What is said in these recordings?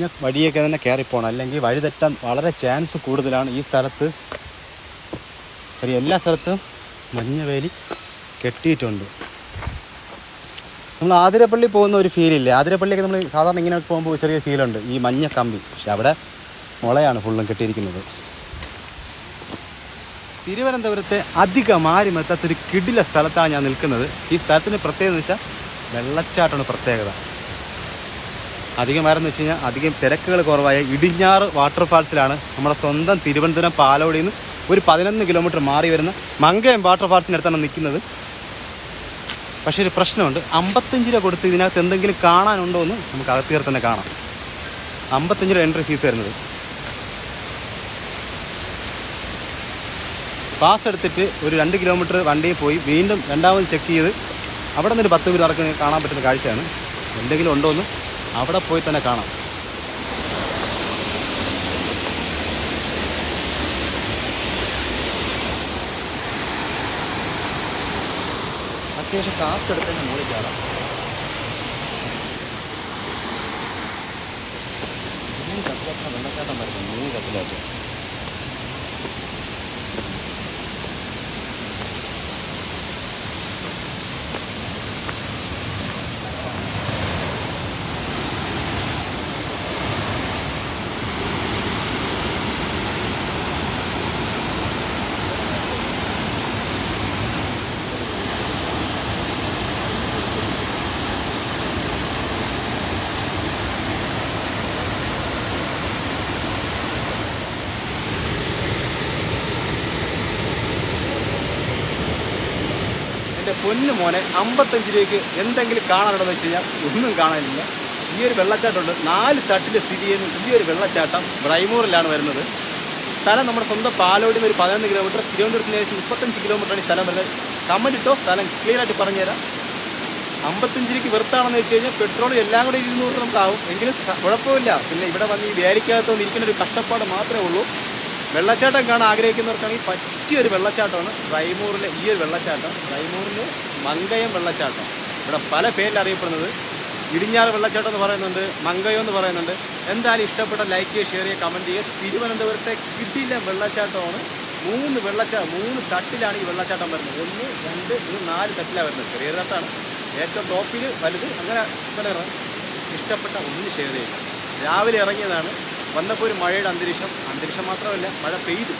ഇന്ന വഴിയൊക്കെ തന്നെ കയറിപ്പോകണം, അല്ലെങ്കിൽ വഴി തെറ്റാൻ വളരെ ചാൻസ് കൂടുതലാണ് ഈ സ്ഥലത്ത്. എല്ലാ സ്ഥലത്തും മഞ്ഞവേലി കെട്ടിയിട്ടുണ്ട്. നമ്മൾ ആതിരപ്പള്ളി പോകുന്ന ഒരു ഫീലില്ല. ആതിരപ്പള്ളിയൊക്കെ നമ്മൾ സാധാരണ ഇങ്ങനെ പോകുമ്പോൾ ചെറിയ ഫീലുണ്ട്, ഈ മഞ്ഞ കമ്പി. പക്ഷെ അവിടെ മുളയാണ് ഫുള്ളും കെട്ടിയിരിക്കുന്നത്. തിരുവനന്തപുരത്തെ അധികം ആരും എത്താത്തൊരു കിടില സ്ഥലത്താണ് ഞാൻ നിൽക്കുന്നത്. ഈ സ്ഥലത്തിന് പ്രത്യേകത എന്ന് വെച്ചാൽ വെള്ളച്ചാട്ടമാണ് പ്രത്യേകത. അധികം ആരെന്ന് വെച്ച് കഴിഞ്ഞാൽ അധികം തിരക്കുകൾ കുറവായ ഇടിഞ്ഞാറ് വാട്ടർഫാൾസിലാണ് നമ്മുടെ സ്വന്തം തിരുവനന്തപുരം പാലോടിയിൽ നിന്ന് ഒരു 11 കിലോമീറ്റർ മാറി വരുന്ന മങ്കയം വാട്ടർഫാൾസിൻ്റെ അടുത്താണ് നിൽക്കുന്നത്. പക്ഷേ ഒരു പ്രശ്നമുണ്ട്, 55 രൂപ കൊടുത്ത് ഇതിനകത്ത് എന്തെങ്കിലും കാണാനുണ്ടോ എന്ന് നമുക്ക് അകത്ത് കയറി തന്നെ കാണാം. 55 രൂപ എൻട്രി ഫീസ് വരുന്നത്. പാസ് എടുത്തിട്ട് ഒരു 2 കിലോമീറ്റർ വണ്ടിയിൽ പോയി വീണ്ടും രണ്ടാമത് ചെക്ക് ചെയ്ത് അവിടെ നിന്നൊരു 10 മിനിറ്റ് നടക്കുന്ന കാണാൻ പറ്റുന്ന കാഴ്ചയാണ്. എന്തെങ്കിലും ഉണ്ടോ എന്ന് അവിടെ പോയി തന്നെ കാണാം. അത്യാവശ്യം ടാസ്ക് എടുത്തതിന് മുകളിൽ കയറാം. വെള്ളച്ചാട്ടം വരുന്നു 3 കത്തിലായിട്ട്. എൻ്റെ പൊന്നു മോനെ, 55 രൂപയ്ക്ക് എന്തെങ്കിലും കാണാനുണ്ടെന്ന് വെച്ച് കഴിഞ്ഞാൽ ഒന്നും കാണാനില്ല. ഈ ഒരു വെള്ളച്ചാട്ടമുണ്ട്, 4 തട്ടിൽ സ്ഥിതി ചെയ്യുന്ന ഈ ഒരു വെള്ളച്ചാട്ടം ബ്രൈമൂറിലാണ് വരുന്നത്. സ്ഥലം നമ്മുടെ സ്വന്തം പാലോടിൽ നിന്ന് ഒരു 11 കിലോമീറ്റർ, തിരുവനന്തപുരത്തിന് ഏകദേശം 35 കിലോമീറ്ററാണ് ഈ സ്ഥലം വരുന്നത്. കമൻറ്റ് ഇട്ടോ, സ്ഥലം ക്ലിയർ ആയിട്ട് പറഞ്ഞുതരാം. 55 രൂപയ്ക്ക് വെറുത്താണെന്ന് വെച്ച് കഴിഞ്ഞാൽ പെട്രോൾ എല്ലാം കൂടെ 200 രൂപ നമുക്കാവും. എങ്കിലും കുഴപ്പമില്ല. പിന്നെ ഇവിടെ വന്ന് ഈ വേലിക്കകത്ത് ഇരിക്കുന്ന ഒരു കഷ്ടപ്പാട് മാത്രമേ ഉള്ളൂ. വെള്ളച്ചാട്ടം കാണാൻ ആഗ്രഹിക്കുന്നവർക്കാണെങ്കിൽ പറ്റിയൊരു വെള്ളച്ചാട്ടമാണ് ബ്രൈമൂറിലെ ഈ ഒരു വെള്ളച്ചാട്ടം. ബ്രൈമൂറിലെ മങ്കയം വെള്ളച്ചാട്ടം, ഇവിടെ പല പേരിൽ അറിയപ്പെടുന്നത്. ഇടിഞ്ഞാറ് വെള്ളച്ചാട്ടം എന്ന് പറയുന്നുണ്ട്, മങ്കയം എന്ന് പറയുന്നുണ്ട്. എന്തായാലും ഇഷ്ടപ്പെട്ട ലൈക്ക് ചെയ്യുക, ഷെയർ ചെയ്യുക, കമൻറ്റ് ചെയ്യുക. തിരുവനന്തപുരത്തെ കിടില വെള്ളച്ചാട്ടമാണ്. 3 തട്ടിലാണ് ഈ വെള്ളച്ചാട്ടം വരുന്നത്. 1, 2, 3, 4 തട്ടിലാണ് വരുന്നത്. ചെറിയ തട്ടാണ്, ഏറ്റവും ടോപ്പിൽ വലുത്. അങ്ങനെ ഇഷ്ടപ്പെട്ട ഒന്ന് ഷെയർ ചെയ്യുക. രാവിലെ ഇറങ്ങിയതാണ്, വന്നപ്പോൾ ഒരു മഴയുടെ അന്തരീക്ഷം മാത്രമല്ല, മഴ പെയ്തു.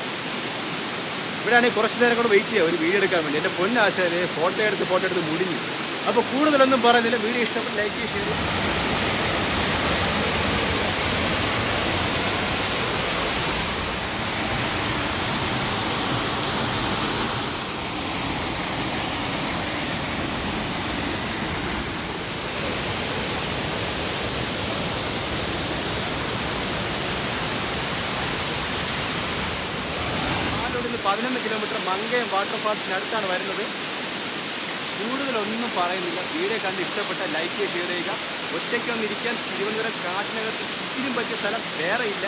ഇവിടെയാണെങ്കിൽ കുറച്ച് നേരം കൂടെ വെയിറ്റ് ചെയ്യുക ഒരു വീഡിയോ എടുക്കാൻ വേണ്ടി. എൻ്റെ പൊന്നാശാലെ ഫോട്ടോ എടുത്ത് മുടിഞ്ഞു. അപ്പോൾ കൂടുതലൊന്നും പറയുന്നില്ല. വീഡിയോ ഇഷ്ടപ്പെട്ട് ലൈക്ക് ചെയ്യുക, ഷെയർ ചെയ്യുക. പാലോടിൽ 11 കിലോമീറ്റർ മങ്കയം വാട്ടർഫാൾസിനടുത്താണ് വരുന്നത്. കൂടുതലൊന്നും പറയുന്നില്ല. വീഡിയോ കണ്ട് ഇഷ്ടപ്പെട്ട ലൈക്ക് ചെയ്യുക, ഷെയർ ചെയ്യുക. ഒറ്റയ്ക്കൊന്നിരിക്കാൻ തിരുവനന്തപുരം കാട്ടിനകത്ത് ഇതിനും പറ്റിയ സ്ഥലം വേറെ ഇല്ല.